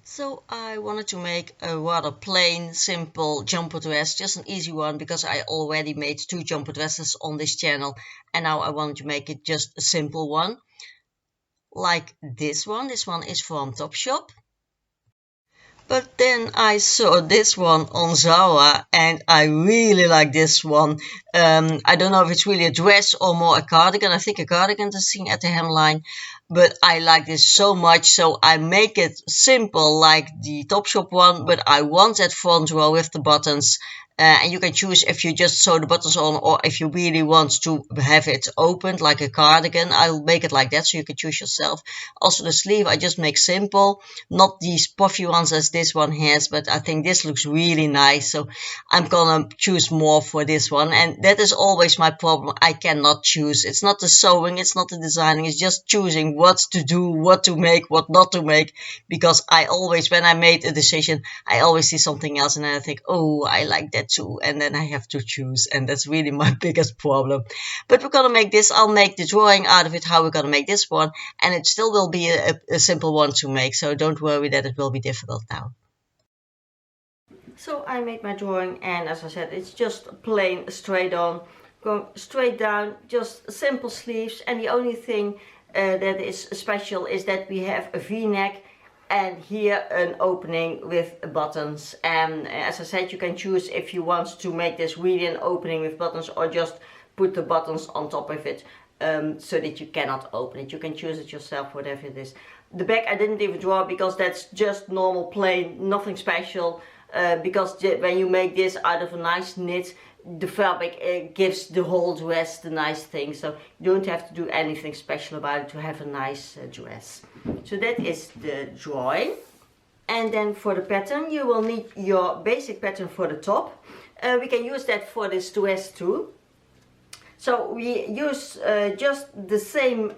So I wanted to make a rather plain, simple jumper dress, just an easy one because I already made 2 jumper dresses on this channel and now I wanted to make it just a simple one. Like this one. This one is from Topshop. But then I saw this one on Zara and I really like this one. I don't know if it's really a dress or more a cardigan. I think a cardigan is seen at the hemline. But I like this so much, so I make it simple like the Topshop one, but I want that front row with the buttons. And you can choose if you just sew the buttons on or if you really want to have it opened like a cardigan. I'll make it like that, so you can choose yourself. Also the sleeve I just make simple, not these puffy ones as this one has, but I think this looks really nice, so I'm gonna choose more for this one. And that is always my problem, I cannot choose. It's not the sewing, it's not the designing, it's just choosing what to do, what to make, what not to make, because I always, when I made a decision, I always see something else and then I think, oh, I like that too, and then I have to choose, and that's really my biggest problem. But we're gonna make this. I'll make the drawing out of it, how we're gonna make this one, and it still will be a simple one to make, so don't worry that it will be difficult now. So I made my drawing, and as I said, it's just plain straight on, going straight down, just simple sleeves, and the only thing that is special is that we have a v-neck and here an opening with buttons. And as I said, you can choose if you want to make this really an opening with buttons or just put the buttons on top of it, so that you cannot open it. You can choose it yourself, whatever it is. The back I didn't even draw because that's just normal plain, nothing special, because when you make this out of a nice knit, the fabric gives the whole dress the nice thing, so you don't have to do anything special about it to have a nice dress. So that is the drawing. And then for the pattern, you will need your basic pattern for the top. We can use that for this dress too. So we use just the same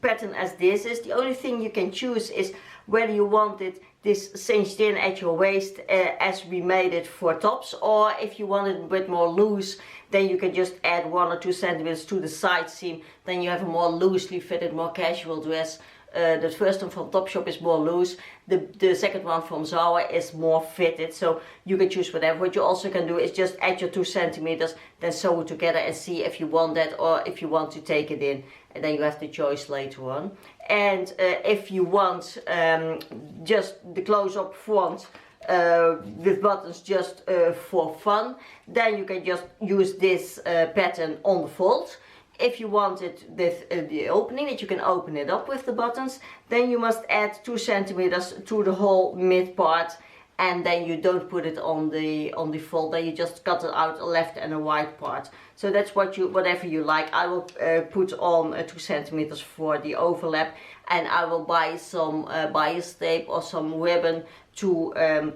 pattern as this is. The only thing you can choose is whether you want it this cinched in at your waist as we made it for tops, or if you want it a bit more loose, then you can just add 1 or 2 centimeters to the side seam. Then you have a more loosely fitted, more casual dress. The first one from Topshop is more loose. The second one from Zara is more fitted, so you can choose whatever. What you also can do is just add your 2 centimeters, then sew it together and see if you want that or if you want to take it in. And then you have the choice later on. And if you want just the close-up front with buttons just for fun, then you can just use this pattern on the fold. If you want it with the opening, that you can open it up with the buttons, then you must add 2 centimeters to the whole mid part, and then you don't put it on the fold, then you just cut it out a left and a right part. So that's whatever you like. I will put on 2 centimeters for the overlap, and I will buy some bias tape or some ribbon to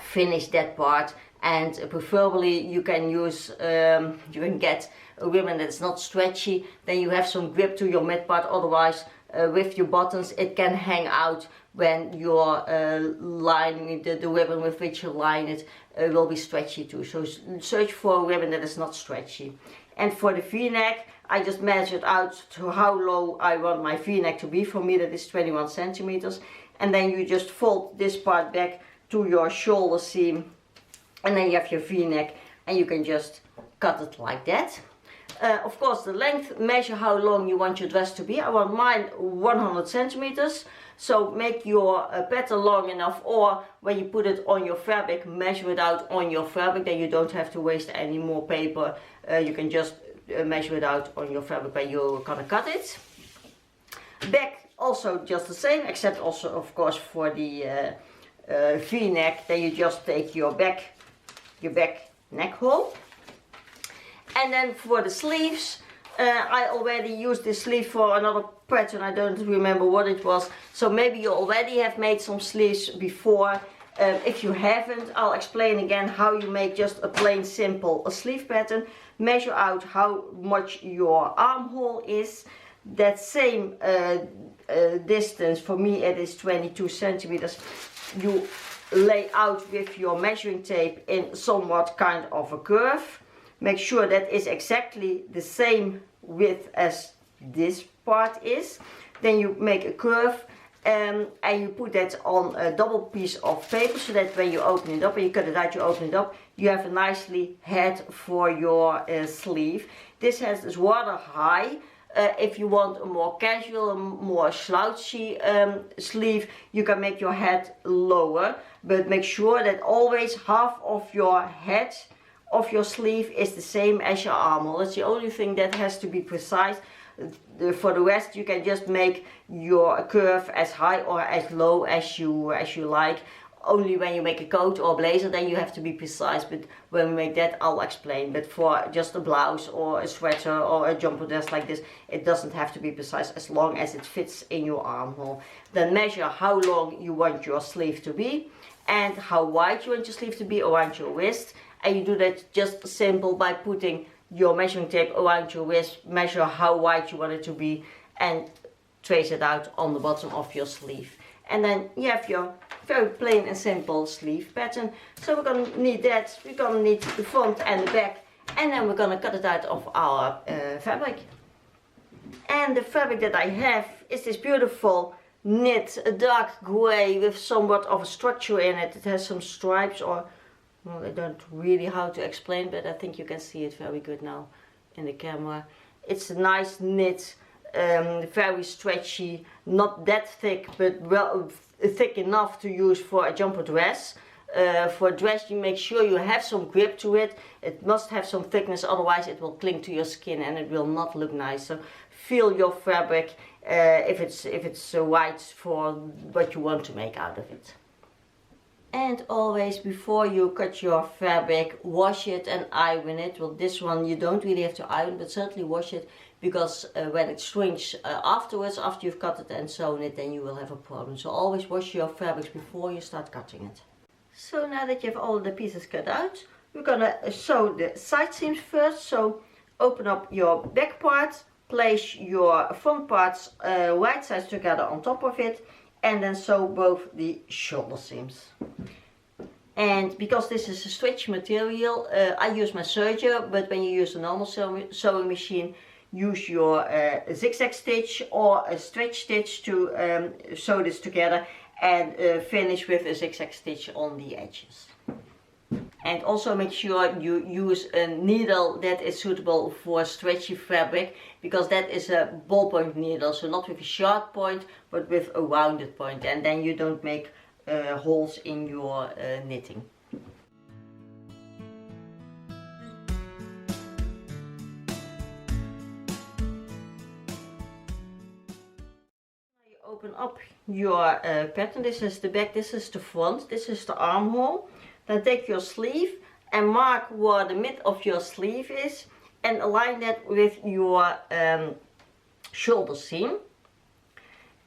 finish that part. And preferably you can use, you can get a ribbon that's not stretchy, then you have some grip to your mid part. Otherwise with your buttons it can hang out when you're lining the ribbon with which you line it will be stretchy too. So search for a ribbon that is not stretchy. And for the v-neck, I just measured out to how low I want my v-neck to be. For me that is 21 centimeters. And then you just fold this part back to your shoulder seam, and then you have your v-neck, and you can just cut it like that. Of course the length, measure how long you want your dress to be. I want mine 100 centimeters. So make your pattern long enough, or when you put it on your fabric, measure it out on your fabric, then you don't have to waste any more paper. You can just measure it out on your fabric when you're gonna cut it. Back also just the same, except also of course for the v-neck, then you just take your back neck hole. And then for the sleeves, I already used this sleeve for another pattern, I don't remember what it was, so maybe you already have made some sleeves before. If you haven't, I'll explain again how you make just a plain simple sleeve pattern. Measure out how much your armhole is. That same distance, for me it is 22 centimeters. You lay out with your measuring tape in somewhat kind of a curve. Make sure that is exactly the same width as this part is. Then you make a curve and you put that on a double piece of paper, so that when you open it up and you cut it out, you open it up, you have a nicely head for your sleeve. This is rather high. If you want a more casual, more slouchy sleeve, you can make your head lower, but make sure that always half of your head of your sleeve is the same as your armhole. That's the only thing that has to be precise. For the rest, you can just make your curve as high or as low as you like. Only when you make a coat or a blazer, then you have to be precise, but when we make that, I'll explain. But for just a blouse or a sweater or a jumper dress like this, it doesn't have to be precise as long as it fits in your armhole. Then measure how long you want your sleeve to be and how wide you want your sleeve to be around your wrist. And you do that just simple by putting your measuring tape around your wrist, measure how wide you want it to be, and trace it out on the bottom of your sleeve. And then you have your very plain and simple sleeve pattern. So we're going to need that, we're going to need the front and the back, and then we're going to cut it out of our fabric. And the fabric that I have is this beautiful knit, a dark grey with somewhat of a structure in it. It has some stripes, or well, I don't really how to explain, but I think you can see it very good now in the camera. It's a nice knit, very stretchy, not that thick, but well thick enough to use for a jumper dress. For a dress, you make sure you have some grip to it. It must have some thickness, otherwise it will cling to your skin and it will not look nice. So feel your fabric if it's right for what you want to make out of it. And always before you cut your fabric, wash it and iron it. Well, this one you don't really have to iron, but certainly wash it, because when it shrinks afterwards, after you've cut it and sewn it, then you will have a problem. So always wash your fabrics before you start cutting it. So now that you have all the pieces cut out, we're gonna sew the side seams first. So open up your back part, place your front parts right sides together on top of it, and then sew both the shoulder seams. And because this is a stretch material, I use my serger, but when you use a normal sewing machine, use your zigzag stitch or a stretch stitch to sew this together, and finish with a zigzag stitch on the edges. And also make sure you use a needle that is suitable for stretchy fabric, because that is a ballpoint needle, so not with a sharp point but with a rounded point, and then you don't make holes in your knitting. You open up your pattern. This is the back, this is the front, this is the armhole. Then take your sleeve and mark where the mid of your sleeve is, and align that with your shoulder seam,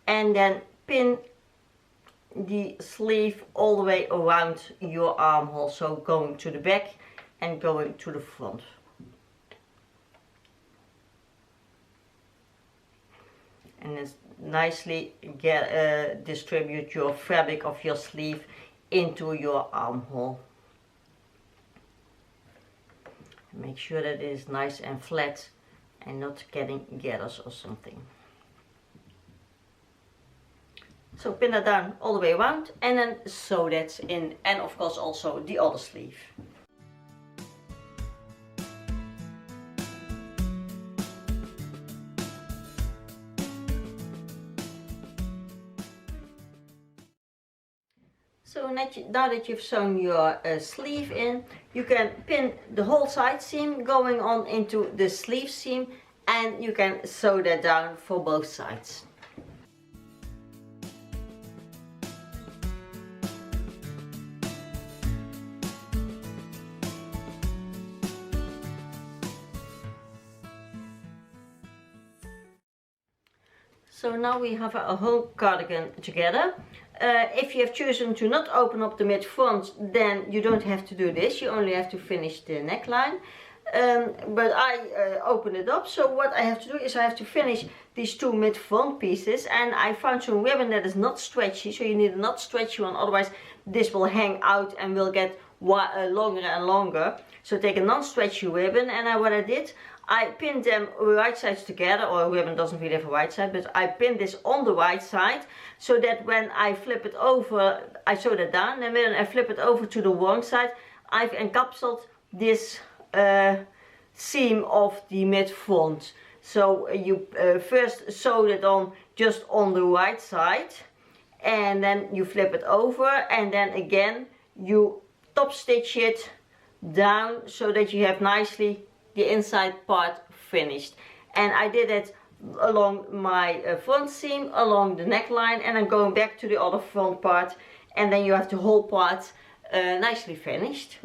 and then pin the sleeve all the way around your armhole, so going to the back and going to the front. And then nicely distribute your fabric of your sleeve into your armhole. Make sure that it is nice and flat and not getting gathers or something. So pin that down all the way around and then sew that in, and of course also the other sleeve. So now that you've sewn your sleeve in, you can pin the whole side seam going on into the sleeve seam, and you can sew that down for both sides. So now we have a whole cardigan together. If you have chosen to not open up the mid front, then you don't have to do this. You only have to finish the neckline. But I open it up. So what I have to do is I have to finish these two mid front pieces. And I found some ribbon that is not stretchy. So you need a not stretchy one. Otherwise this will hang out and will get longer and longer. So take a non-stretchy ribbon. And what I did, I pinned them right sides together, or a ribbon doesn't really have a right side, but I pinned this on the right side so that when I flip it over, I sew that down, and when I flip it over to the wrong side, I've encapsulated this seam of the mid front. So you first sew it on just on the right side, and then you flip it over, and then again you top stitch it down so that you have nicely the inside part finished. And I did it along my front seam, along the neckline, and I'm going back to the other front part, and then you have the whole part nicely finished.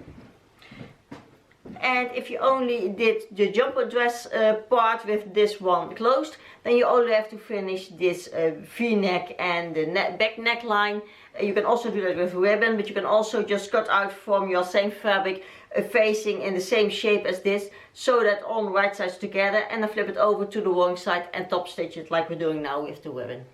And if you only did the jumper dress part with this one closed, then you only have to finish this v-neck and the back neckline. You can also do that with a ribbon, but you can also just cut out from your same fabric a facing in the same shape as this, sew that on right sides together, and then flip it over to the wrong side and top stitch it like we're doing now with the ribbon.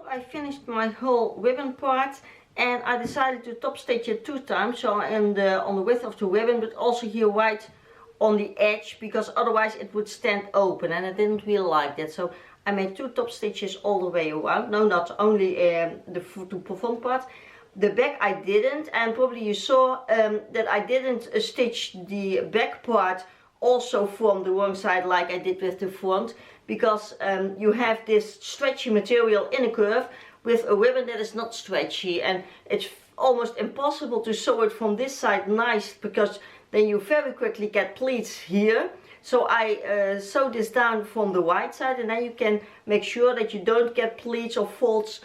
I finished my whole ribbon part, and I decided to top stitch it 2 times, so on the width of the ribbon, but also here right on the edge, because otherwise it would stand open, and I didn't really like that. So I made 2 top stitches all the way around. No, not only the front part. The back I didn't, and probably you saw that I didn't stitch the back part also from the wrong side like I did with the front, because you have this stretchy material in a curve with a ribbon that is not stretchy, and it's almost impossible to sew it from this side nice, because then you very quickly get pleats here. So I sew this down from the right side, and then you can make sure that you don't get pleats or folds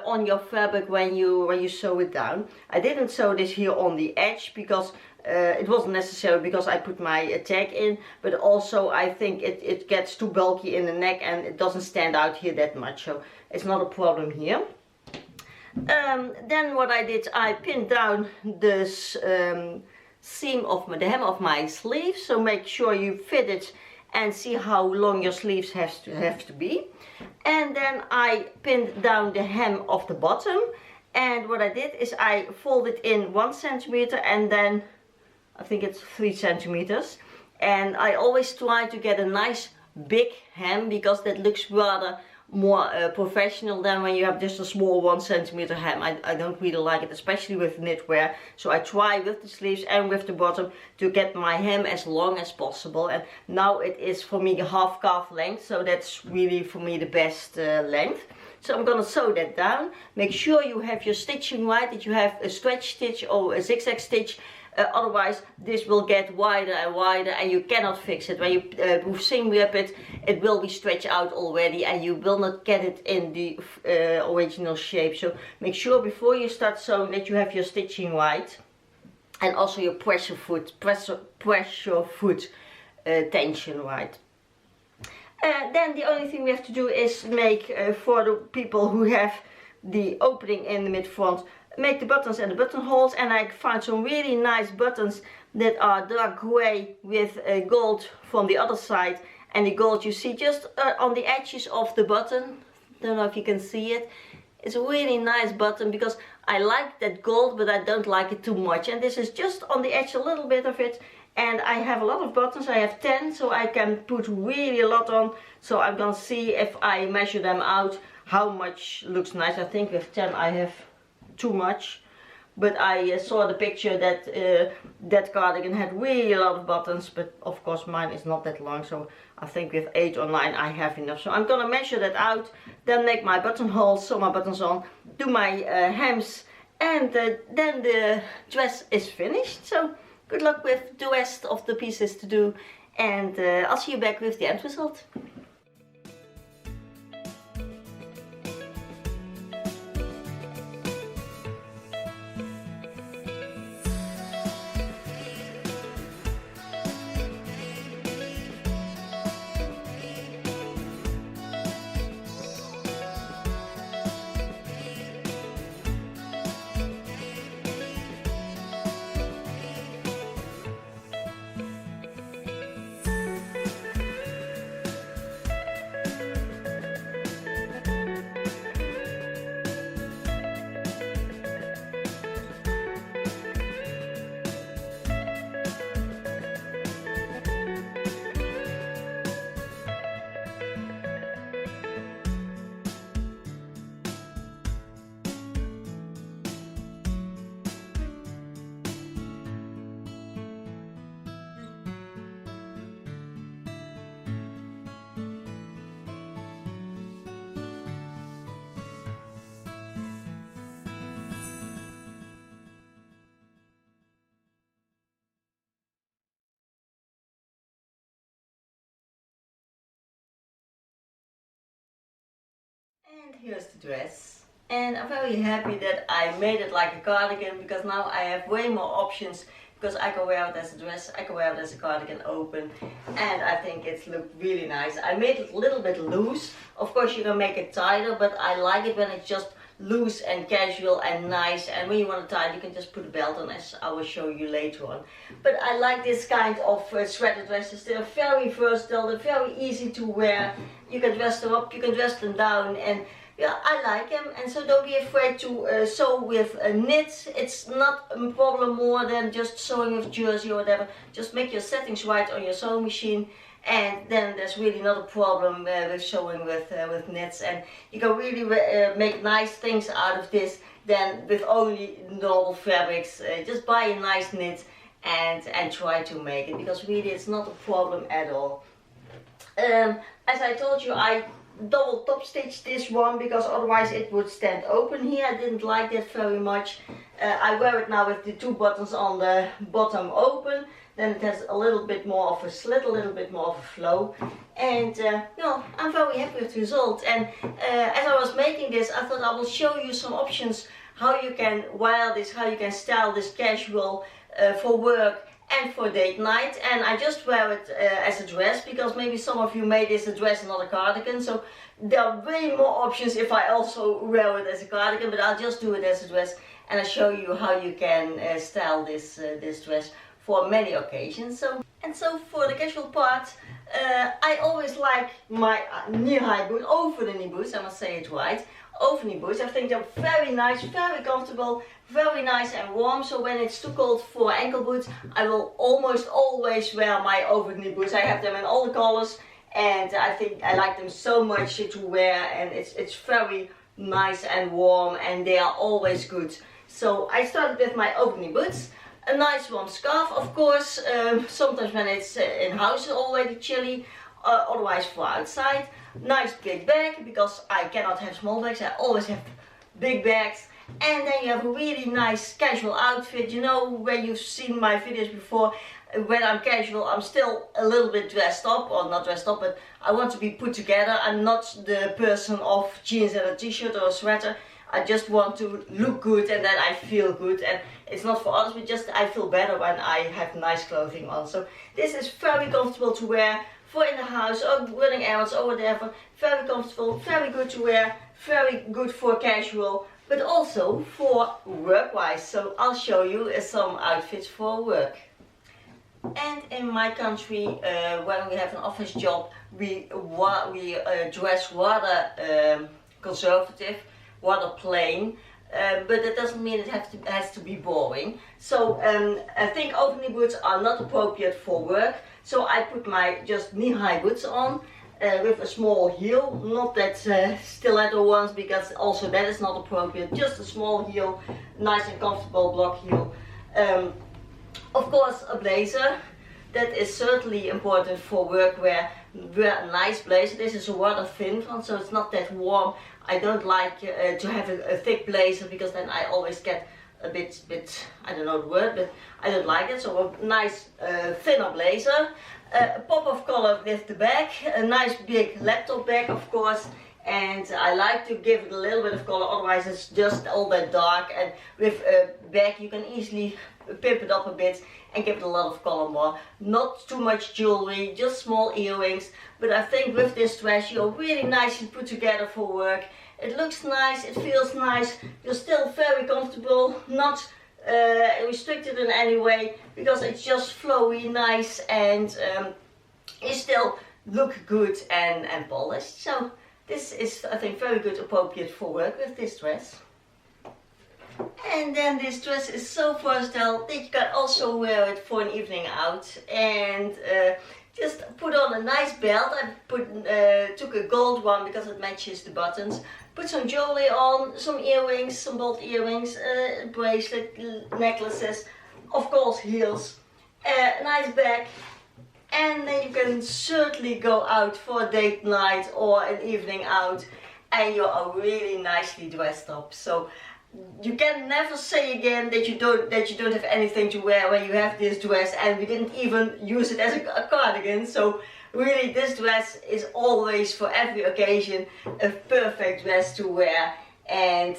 on your fabric when you sew it down. I didn't sew this here on the edge because it wasn't necessary, because I put my tag in, but also I think it gets too bulky in the neck and it doesn't stand out here that much, so it's not a problem here. Then what I did, I pinned down this seam of the hem of my sleeve, so make sure you fit it and see how long your sleeves have to be. And then I pinned down the hem of the bottom, and what I did is I folded in 1 centimeter, and then I think it's 3 centimeters, and I always try to get a nice big hem, because that looks rather more professional than when you have just a small 1 centimeter hem. I don't really like it, especially with knitwear, so I try with the sleeves and with the bottom to get my hem as long as possible, and now it is for me a half calf length, so that's really for me the best length. So I'm gonna sew that down. Make sure you have your stitching right, that you have a stretch stitch or a zigzag stitch. Otherwise this will get wider and wider, and you cannot fix it. When you seam rip it, it will be stretched out already, and you will not get it in the original shape. So make sure before you start sewing that you have your stitching right, and also your pressure foot tension right. Then the only thing we have to do is make, for the people who have the opening in the mid front, make the buttons and the buttonholes. And I found some really nice buttons that are dark gray with gold from the other side, and the gold you see just on the edges of the button. Don't know if you can see it. It's a really nice button, because I like that gold, but I don't like it too much, and this is just on the edge, a little bit of it. And I have a lot of buttons, I have 10, so I can put really a lot on. So I'm gonna see if I measure them out how much looks nice. I think with 10 I have too much, but I saw the picture that that cardigan had really a lot of buttons, but of course mine is not that long, so I think with 8 or 9 I have enough. So I'm gonna measure that out, then make my buttonholes, sew my buttons on, do my hems And then the dress is finished. So good luck with the rest of the pieces to do, and I'll see you back with the end result. And here's the dress. And I'm very happy that I made it like a cardigan, because now I have way more options, because I can wear it as a dress, I can wear it as a cardigan open, and I think it's looked really nice. I made it a little bit loose. Of course you can make it tighter, but I like it when it's just loose and casual and nice, and when you want it tight you can just put a belt on, as I will show you later on. But I like this kind of sweater dresses. They're very versatile, they're very easy to wear. You can dress them up, you can dress them down, and yeah, I like them. And so don't be afraid to sew with knits. It's not a problem more than just sewing with jersey or whatever. Just make your settings right on your sewing machine, and then there's really not a problem with sewing with knits, and you can really make nice things out of this than with only normal fabrics. Just buy a nice knit and try to make it, because really it's not a problem at all. As I told you, I double top stitched this one because otherwise it would stand open here. I didn't like that very much. I wear it now with the two buttons on the bottom open. Then it has a little bit more of a slit, a little bit more of a flow, and I'm very happy with the result. And as I was making this, I thought I will show you some options how you can wear this, how you can style this casual for work and for date night. And I just wear it as a dress, because maybe some of you made this a dress and not a cardigan, so there are way more options if I also wear it as a cardigan, but I'll just do it as a dress, and I'll show you how you can style this this dress for many occasions. So for the casual part, I always like my knee-high boot, over the knee boots, I must say it right, over knee boots. I think they're very nice, very comfortable, very nice and warm. So when it's too cold for ankle boots, I will almost always wear my over knee boots. I have them in all the colors, and I think I like them so much to wear, and it's very nice and warm, and they are always good. So I started with my over knee boots. A nice warm scarf, of course, sometimes when it's in house already chilly, otherwise for outside. Nice big bag, because I cannot have small bags, I always have big bags. And then you have a really nice casual outfit. You know, when you've seen my videos before, when I'm casual I'm still a little bit dressed up, or not dressed up, but I want to be put together. I'm not the person of jeans and a t-shirt or a sweater. I just want to look good, and then I feel good, and it's not for others, but just I feel better when I have nice clothing on. So this is very comfortable to wear for in the house or running errands or whatever. Very comfortable, very good to wear, very good for casual, but also for work-wise. So I'll show you some outfits for work. And in my country, when we have an office job, we dress rather conservative, rather plain, but that doesn't mean it has to be boring. So I think over knee boots are not appropriate for work, so I put my just knee-high boots on with a small heel, not that stiletto ones, because also that is not appropriate. Just a small heel, nice and comfortable block heel. Of course a blazer, that is certainly important for workwear. Wear a nice blazer. This is a water thin one, so it's not that warm. I don't like to have a thick blazer because then I always get a bit, I don't know the word, but I don't like it. So a nice thinner blazer. A pop of color with the bag, a nice big laptop bag of course, and I like to give it a little bit of color, otherwise it's just all that dark, and with a bag you can easily pimp it up a bit and give it a lot of color more. Not too much jewelry, just small earrings, but I think with this dress you're really nicely put together for work. It looks nice, it feels nice, you're still very comfortable, not restricted in any way, because it's just flowy, nice, and you still look good and polished. So this is, I think, very good, appropriate for work with this dress. And then this dress is so versatile that you can also wear it for an evening out, and just put on a nice belt. I took a gold one because it matches the buttons. Put some jewelry on, some earrings, some bold earrings, bracelet, necklaces, of course heels, a nice bag, and then you can certainly go out for a date night or an evening out and you are really nicely dressed up. So you can never say again that you don't have anything to wear when you have this dress, and we didn't even use it as a cardigan. So really, this dress is always, for every occasion, a perfect dress to wear, and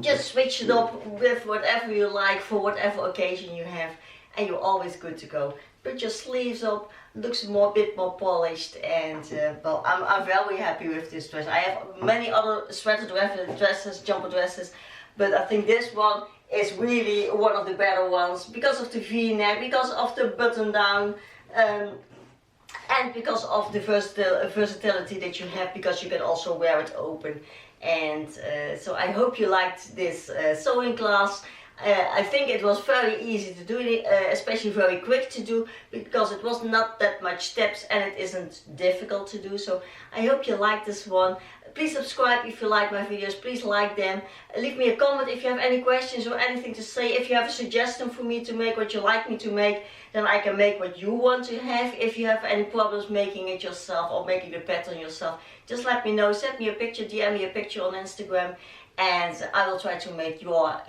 just switch it up with whatever you like for whatever occasion you have, and you're always good to go. Put your sleeves up, looks a bit more polished, and well, I'm very happy with this dress. I have many other sweater dresses, jumper dresses, but I think this one is really one of the better ones because of the V-neck, because of the button down, and because of the versatility that you have, because you can also wear it open. And so I hope you liked this sewing class. I think it was very easy to do, especially very quick to do, because it was not that much steps and it isn't difficult to do. So I hope you like this one. Please subscribe if you like my videos, please like them. Leave me a comment if you have any questions or anything to say. If you have a suggestion for me to make, what you like me to make, then I can make what you want to have. If you have any problems making it yourself or making the pattern yourself, just let me know. Send me a picture, DM me a picture on Instagram, and I will try to make your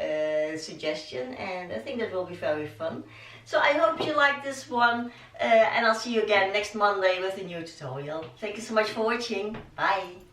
suggestion, and I think that will be very fun. So I hope you like this one, and I'll see you again next Monday with a new tutorial. Thank you so much for watching. Bye!